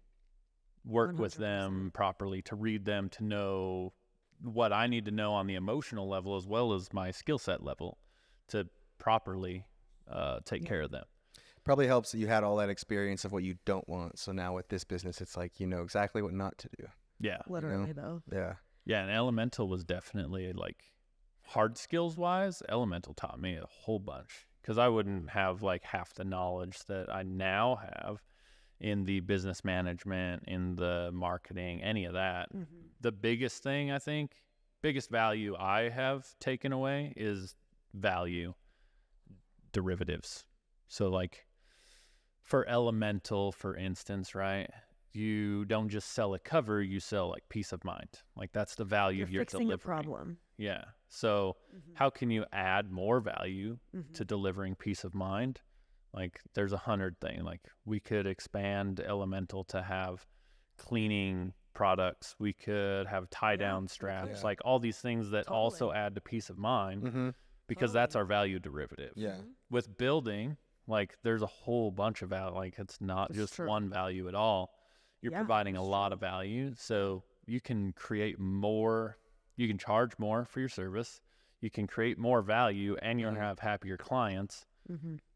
work with them properly, to read them, to know what I need to know on the emotional level as well as my skill set level to properly take care of them. Probably helps that you had all that experience of what you don't want. So now with this business, it's like you know exactly what not to do. Yeah. Literally, you though. Yeah. Yeah, and Elemental was definitely, like, hard skills wise, Elemental taught me a whole bunch, because I wouldn't have like half the knowledge that I now have in the business management, in the marketing, any of that. The biggest thing, I think, biggest value I have taken away is value derivatives. So like for Elemental, for instance, right? You don't just sell a cover, you sell like peace of mind. Like that's the value you're fixing delivering. a problem. Yeah. So how can you add more value to delivering peace of mind? Like there's 100 things. Like we could expand Elemental to have cleaning products. We could have tie down straps, like all these things that also add to peace of mind because that's our value derivative. Yeah. With building, like there's a whole bunch of value. Like it's not just one value at all. You're providing a lot of value. So you can create more, you can charge more for your service. You can create more value, and you're going to have happier clients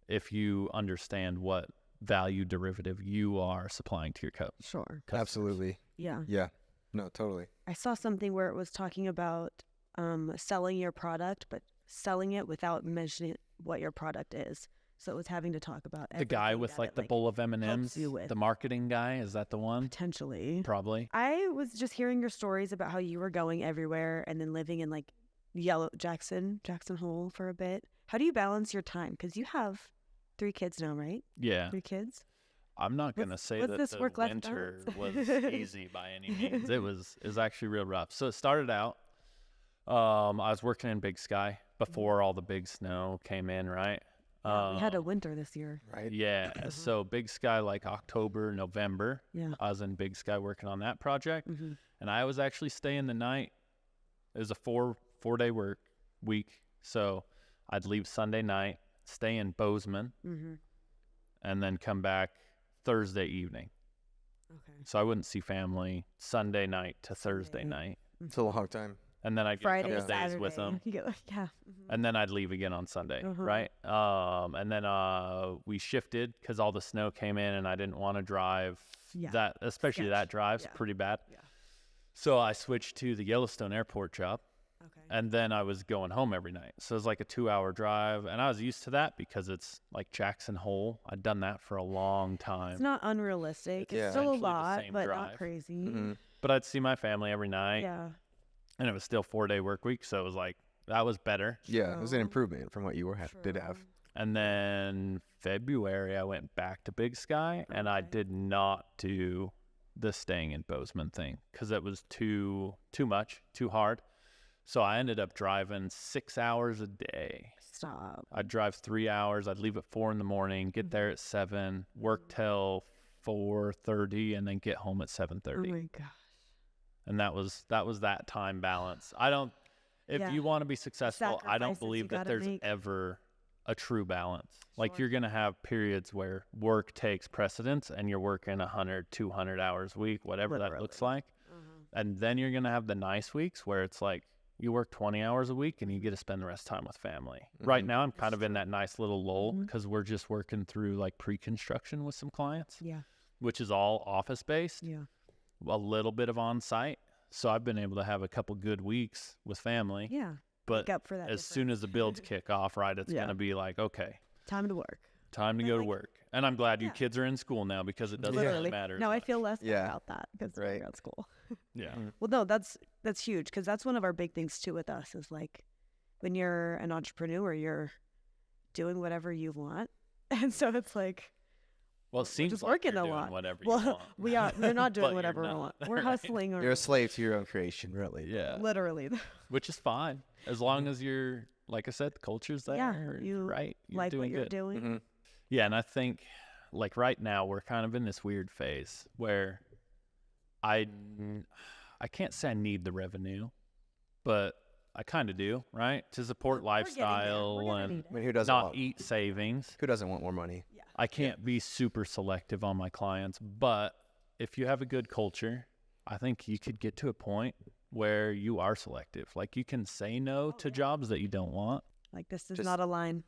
if you understand what value derivative you are supplying to your customers. Absolutely. Yeah. Yeah. No, totally. I saw something where it was talking about selling your product, but selling it without mentioning what your product is. So it was having to talk about the guy with like the bowl of M&Ms, the marketing guy. Is that the one? Potentially. Probably. I was just hearing your stories about how you were going everywhere and then living in like Jackson Hole for a bit. How do you balance your time? Because you have 3 kids now, right? Yeah. 3 kids? I'm not going to say that the winter was easy by any means. It was actually real rough. So it started out, I was working in Big Sky before all the big snow came in, right? We had a winter this year. Right. Yeah. So Big Sky, like October, November, I was in Big Sky working on that project. And I was actually staying the night. It was a 4-day work week. So I'd leave Sunday night, stay in Bozeman, and then come back Thursday evening. Okay. So I wouldn't see family Sunday night to Thursday night. It's a long time. And then I'd get Friday, a couple Saturday. days with them. Yeah. And then I'd leave again on Sunday, right? And then we shifted because all the snow came in and I didn't want to drive that, especially that drive's pretty bad. Yeah. So I switched to the Yellowstone airport job. Okay. And then I was going home every night. So it was like a 2-hour drive. And I was used to that because it's like Jackson Hole. I'd done that for a long time. It's not unrealistic. It's still a lot, but not crazy. But I'd see my family every night. Yeah. And it was still 4-day work week. So it was like, that was better. Yeah, it was an improvement from what you did have. And then February, I went back to Big Sky, and I did not do the staying in Bozeman thing because it was too much, too hard. So I ended up driving 6 hours a day. Stop. I'd drive 3 hours. I'd leave at 4 a.m, get there at 7, work till 4:30, and then get home at 7:30. Oh my gosh. And that was that time balance. If you want to be successful, I don't believe that there's ever a true balance. Like you're going to have periods where work takes precedence and you're working 100, 200 hours a week, whatever that looks like. And then you're going to have the nice weeks where it's like you work 20 hours a week and you get to spend the rest of the time with family. Right now, I'm kind of in that nice little lull because we're just working through like pre-construction with some clients, which is all office-based, a little bit of on-site. So I've been able to have a couple good weeks with family. Yeah. But up for that as soon as the builds kick off, right, it's going to be like, okay. Time to work. Time to go to work. And I'm glad you kids are in school now because it doesn't really matter. No, I feel less about that because we're at school. Yeah. Well, no, that's huge because that's one of our big things too with us is like when you're an entrepreneur, you're doing whatever you want. And so it's like, well, it seems just like working you're a doing lot. whatever you want. We're not doing whatever we want. We're hustling. You're a slave to your own creation, really. Yeah. Literally. Which is fine. As long as you're, like I said, the culture's there. Yeah. You're like doing what you're good. doing. Yeah, and I think like right now we're kind of in this weird phase where I can't say I need the revenue, but I kind of do, right? To support lifestyle and who doesn't not eat savings. Who doesn't want more money? Yeah. I can't be super selective on my clients, but if you have a good culture, I think you could get to a point where you are selective. Like you can say no to jobs that you don't want. Like this does not align.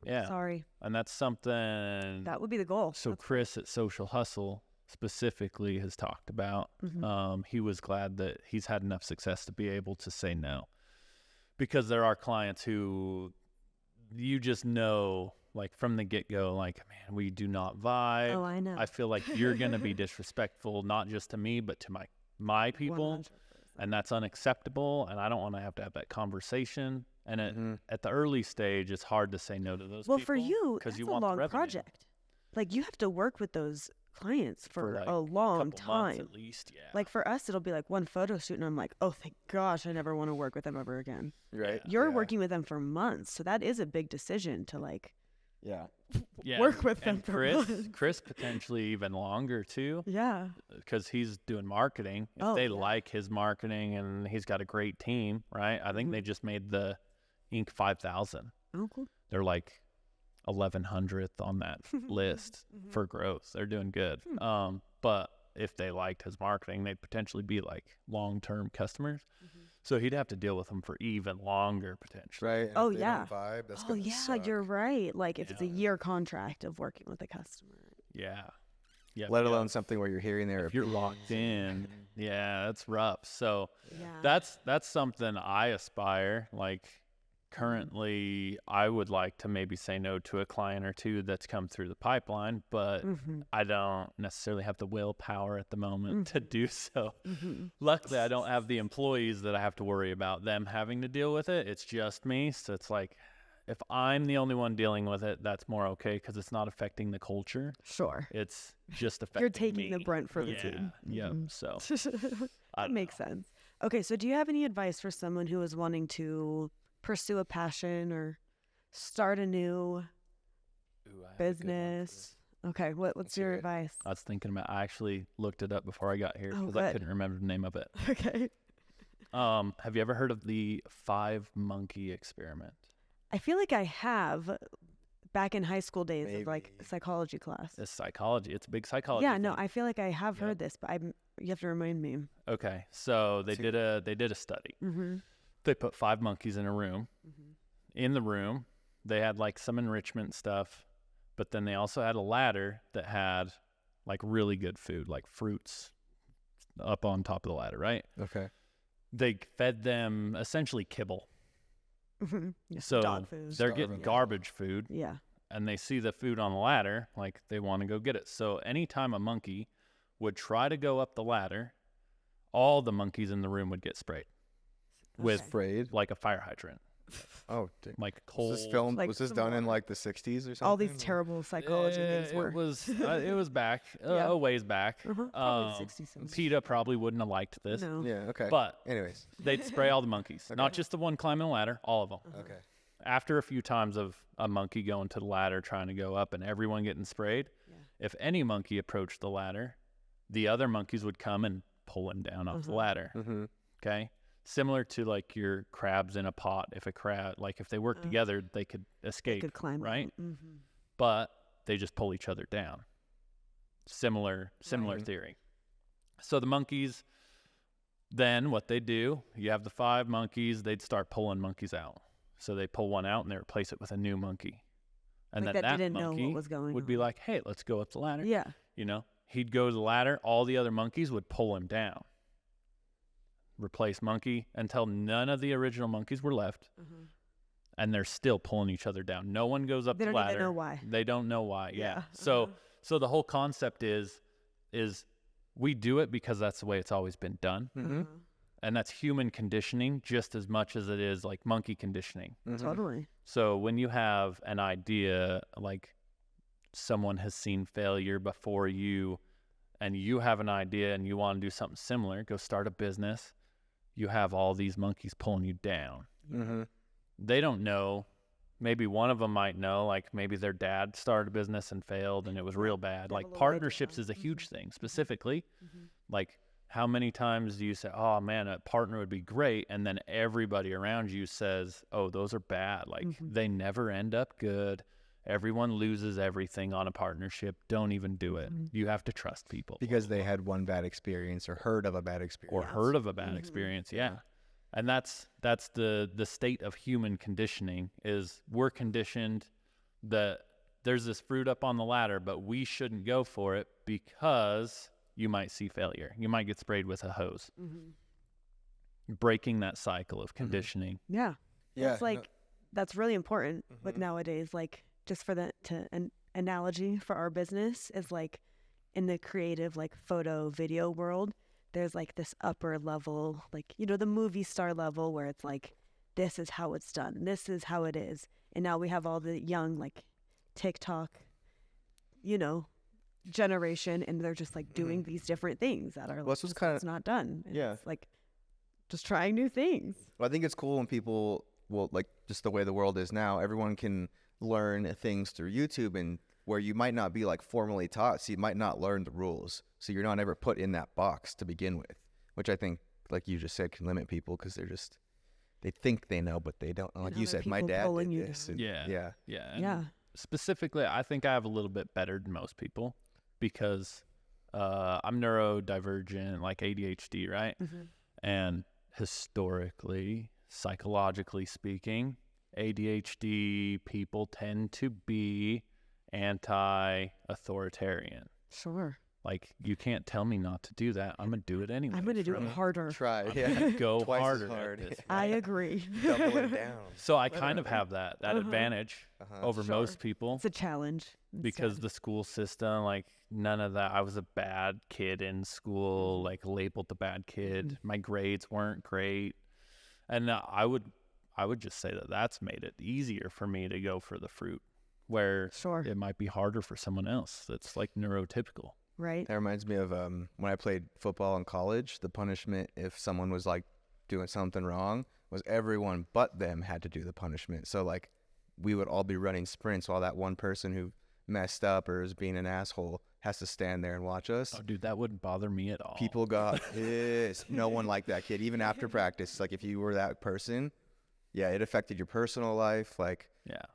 Yeah. Sorry. And that's something that would be the goal. So Chris at Social Hustle specifically has talked about. He was glad that he's had enough success to be able to say no. Because there are clients who you just know, like from the get-go, like, man, we do not vibe. Oh, I know. I feel like you're going to be disrespectful, not just to me, but to my people. 100%. And that's unacceptable. And I don't want to have that conversation. And at the early stage, it's hard to say no to those people. Well, for you, that's you a want long project. Like you have to work with those clients for like a long time. Months at least, yeah. Like for us, it'll be like one photo shoot, and I'm like, oh, thank gosh, I never want to work with them ever again. Right. You're working with them for months, so that is a big decision to like. Yeah. Work with them for Chris, months. Chris potentially even longer too. Yeah. Because he's doing marketing. If they like his marketing and he's got a great team, right? I think they just made the Inc. 5000. Oh, cool. They're like 1100th on that list for growth. They're doing good. But if they liked his marketing, they'd potentially be like long-term customers. So he'd have to deal with them for even longer potentially. Right. Oh, yeah. Vibe, that's Oh, yeah, suck. you're right. Like if it's a year contract of working with a customer. Yeah. Yeah. Let alone something where you're hearing their if you're locked in. Yeah, that's rough. So yeah. that's something I aspire. Like currently, I would like to maybe say no to a client or two that's come through the pipeline, but I don't necessarily have the willpower at the moment to do so. Luckily, I don't have the employees that I have to worry about them having to deal with it. It's just me. So it's like, if I'm the only one dealing with it, that's more okay because it's not affecting the culture. Sure. It's just affecting You're taking me. the brunt for the team. Yeah. So that makes sense. Okay, so do you have any advice for someone who is wanting to pursue a passion or start a new business? Okay, what's your advice? I was thinking about. I actually looked it up before I got here because I couldn't remember the name of it. Okay. Have you ever heard of the 5-monkey experiment? I feel like I have back in high school days of like psychology class. It's psychology. It's a big psychology. Yeah, no, I feel like I have heard this, but you have to remind me. Okay, so they did a study. They put 5 monkeys in a room. In the room, they had like some enrichment stuff, but then they also had a ladder that had like really good food, like fruits up on top of the ladder, right? Okay. They fed them essentially kibble. So dog food. they're getting garbage food. Yeah. And they see the food on the ladder, like they want to go get it. So anytime a monkey would try to go up the ladder, all the monkeys in the room would get sprayed with sprayed like a fire hydrant. Oh, like cold. Was this filmed? Like was this some done in water. like the 60s or something? All these terrible psychology things were. It was back Yeah. a ways back. Probably 60s. PETA probably wouldn't have liked this. No. Yeah. Okay. But anyways. they'd spray all the monkeys, not just the one climbing the ladder, all of them. Okay. After a few times of a monkey going to the ladder trying to go up and everyone getting sprayed, if any monkey approached the ladder, the other monkeys would come and pull him down off the ladder. Okay? Similar to like your crabs in a pot. If a crab, like if they work together, they could escape, They could climb right? out. But they just pull each other down. Similar theory. So the monkeys, then what they do, you have the 5 monkeys, they'd start pulling monkeys out. So they pull one out and they replace it with a new monkey. And Like then that that didn't know monkey what was going would be on. like, hey, let's go up the ladder. Yeah. You know, he'd go to the ladder. All the other monkeys would pull him down. Replace monkey until none of the original monkeys were left. And they're still pulling each other down. No one goes up They the don't ladder. even know why. They don't know why. Yeah. Yeah. So the whole concept is we do it because that's the way it's always been done. And that's human conditioning just as much as it is like monkey conditioning. Totally. So when you have an idea, like someone has seen failure before you, and you have an idea and you want to do something similar, go start a business, you have all these monkeys pulling you down. They don't know. Maybe one of them might know, like maybe their dad started a business and failed and it was real bad. Like partnerships is a huge thing specifically. Like how many times do you say, oh man, a partner would be great, and then everybody around you says, oh, those are bad. Like they never end up good. Everyone loses everything on a partnership. Don't even do it. You have to trust people. Because they had one bad experience or heard of a bad experience. Or heard of a bad experience, yeah. And that's the state of human conditioning, is we're conditioned that there's this fruit up on the ladder, but we shouldn't go for it because you might see failure. You might get sprayed with a hose. Breaking that cycle of conditioning. Yeah. Yeah. It's like, that's really important. Like nowadays, like just for an analogy for our business is like in the creative, like photo video world, there's like this upper level, like, you know, the movie star level where it's like, this is how it's done. This is how it is. And now we have all the young, like TikTok, you know, generation, and they're just like doing these different things that are like, it's not done. And it's like just trying new things. Well, I think it's cool when people, well, like just the way the world is now, everyone can learn things through YouTube, and where you might not be like formally taught, so you might not learn the rules. So you're not ever put in that box to begin with, which I think, like you just said, can limit people because they think they know, but they don't. Like you said, my dad did this. And And specifically, I think I have a little bit better than most people because I'm neurodivergent, like ADHD, right? And historically, psychologically speaking, ADHD people tend to be anti-authoritarian. Sure. Like, you can't tell me not to do that. I'm going to do it anyway. I'm going to do it harder. Try. Go Twice harder. as hard. At this. I agree. Double it down. So I kind of have that advantage over most people. It's a challenge. Because the school system, like none of that. I was a bad kid in school, like labeled the bad kid. My grades weren't great. And I would just say that that's made it easier for me to go for the fruit, where it might be harder for someone else that's like neurotypical. Right. That reminds me of when I played football in college. The punishment if someone was like doing something wrong was everyone but them had to do the punishment. So like we would all be running sprints while that one person who messed up or is being an asshole has to stand there and watch us. Oh, dude, that wouldn't bother me at all. People got pissed. No one liked that kid, even after practice. Like if you were that person, yeah, it affected your personal life. Like,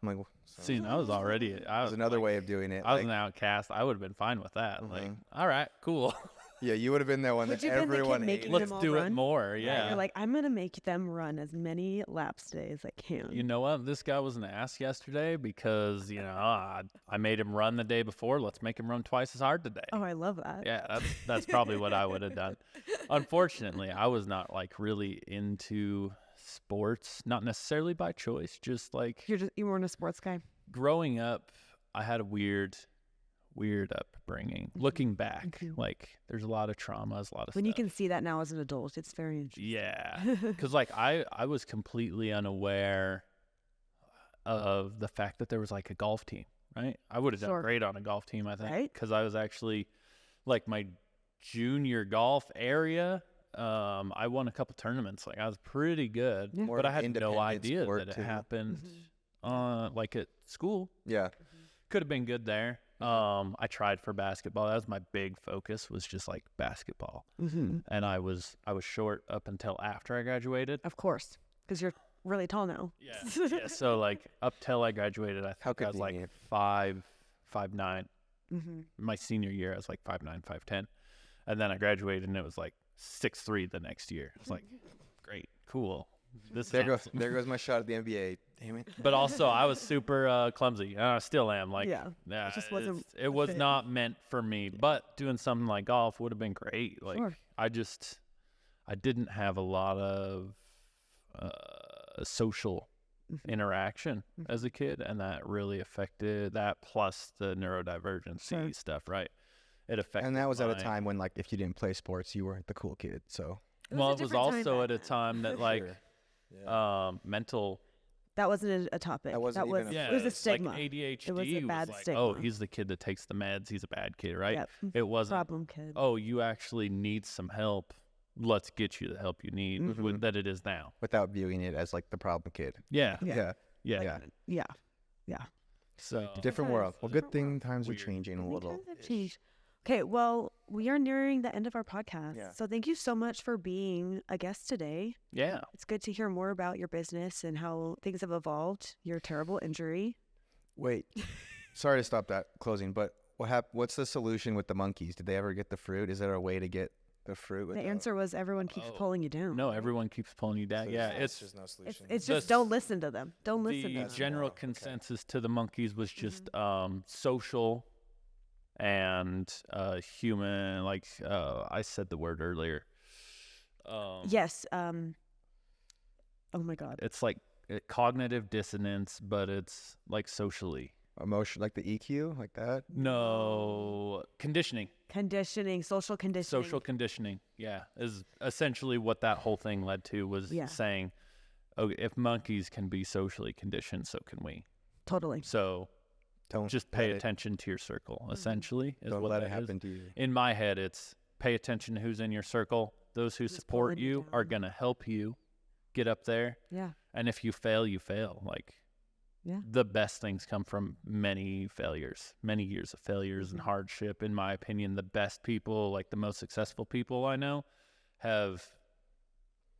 I'm like, see, I was already. I was another way of doing it. I was an outcast. I would have been fine with that. Like, all right, cool. Yeah, you would have been that one that everyone hated. Let's do it more. Yeah. You're like, I'm going to make them run as many laps today as I can. You know what? This guy was an ass yesterday because, you know, I made him run the day before. Let's make him run twice as hard today. Oh, I love that. Yeah, that's probably what I would have done. Unfortunately, I was not like really into sports, not necessarily by choice, just like you weren't a sports guy. Growing up, I had a weird weird upbringing. Looking back, like there's a lot of traumas, a lot of when stuff. you can see that now as an adult, it's very interesting. Yeah, because like I was completely unaware of the fact that there was like a golf team, right? I would have done great on a golf team, I think, because I was actually like my junior golf area. I won a couple tournaments. Like I was pretty good, but I had no idea that it happened like at school. Yeah. Could have been good there. I tried for basketball. That was my big focus, was just like basketball. And I was short up until after I graduated. Of course, because you're really tall now. Yeah. So like up till I graduated, I think I was like 5'9". My senior year, I was like 5'9", 5'10", and then I graduated, and it was like 6'3" the next year. I was like, great, cool. There goes my shot at the NBA. Damn it. But also, I was super clumsy, and I still am. Like, it was not meant for me. But doing something like golf would have been great. Like, I didn't have a lot of social interaction as a kid, and that really affected that. Plus the neurodivergency stuff, right? It affected. And that was at a time when, like, if you didn't play sports, you weren't the cool kid. So, it was also at a time that, like, mental. That wasn't a topic. It was a stigma. Like ADHD it was a bad like, stigma. oh, he's the kid that takes the meds. He's a bad kid, right? Yep. It wasn't. Problem kid. Oh, you actually need some help. Let's get you the help you need. That it is now. Without viewing it as like the problem kid. Yeah. So different world. Well, good thing times are changing a little. Okay, well, we are nearing the end of our podcast. Yeah. So thank you so much for being a guest today. Yeah. It's good to hear more about your business and how things have evolved, your terrible injury. Wait, sorry to stop that closing, but what's the solution with the monkeys? Did they ever get the fruit? Is there a way to get the fruit? The answer was everyone keeps pulling you down. No, everyone keeps pulling you down. So it's just no solution. It's just don't listen to them. Don't listen to them. The general consensus to the monkeys was just social and human, like I said the word earlier. Yes. Oh my God. It's like cognitive dissonance, but it's like socially. Emotion, like the EQ, like that? No, conditioning. Social conditioning. Yeah, is essentially what that whole thing led to, was saying, okay, if monkeys can be socially conditioned, so can we. Totally. So don't just pay attention to your circle, essentially. Is don't what let that it happen is. to you. In my head, it's pay attention to who's in your circle. Those who support you are going to help you get up there. Yeah. And if you fail, you fail. Like, the best things come from many failures, many years of failures and hardship. In my opinion, the best people, like the most successful people I know, have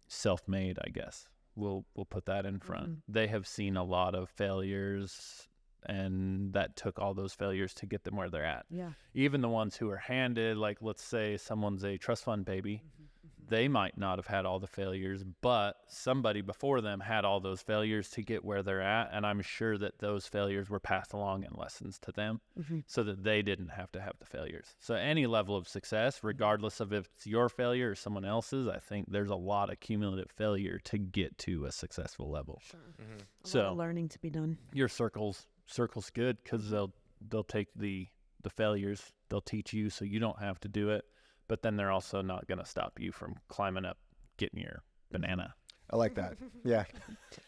self-made, I guess. We'll put that in front. They have seen a lot of failures, and that took all those failures to get them where they're at. Yeah. Even the ones who are handed, like let's say someone's a trust fund baby, they might not have had all the failures, but somebody before them had all those failures to get where they're at. And I'm sure that those failures were passed along in lessons to them so that they didn't have to have the failures. So any level of success, regardless of if it's your failure or someone else's, I think there's a lot of cumulative failure to get to a successful level. Sure. A lot of learning to be done. Your circle's good, because they'll take the failures, they'll teach you so you don't have to do it. But then they're also not going to stop you from climbing up, getting your banana. I like that. Yeah,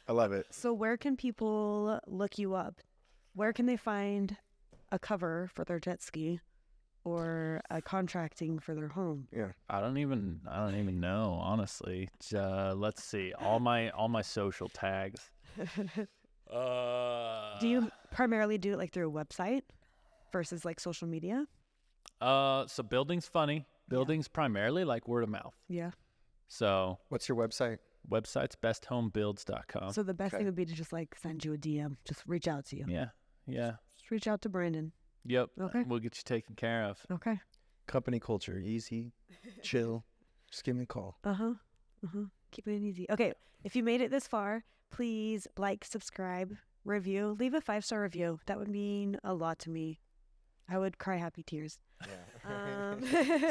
I love it. So where can people look you up? Where can they find a cover for their jet ski or a contracting for their home? Yeah, I don't even know, honestly. Let's see, all my social tags. Do you primarily do it like through a website versus like social media? So building's funny. Buildings primarily like word of mouth. Yeah. So what's your website? Website's besthomebuilds.com. So the best thing would be to just like send you a DM, just reach out to you. Yeah. Just reach out to Brandon. Yep. Okay. We'll get you taken care of. Okay. Company culture, easy, chill. Just give me a call. Keep it easy. Okay. If you made it this far, please like, subscribe, review, leave a 5-star review. That would mean a lot to me. I would cry happy tears. Yeah.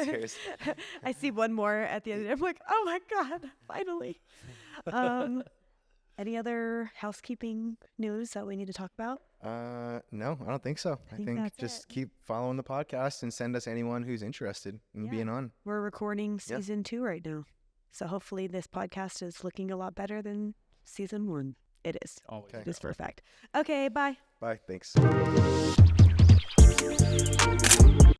Seriously. I see one more at the end. I'm like, oh my God, finally. Any other housekeeping news that we need to talk about? No, I don't think so. I think just keep following the podcast and send us anyone who's interested in being on. We're recording season 2 right now. So hopefully this podcast is looking a lot better than season 1. It is. Okay. Just for a fact. Okay, bye. Bye. Thanks.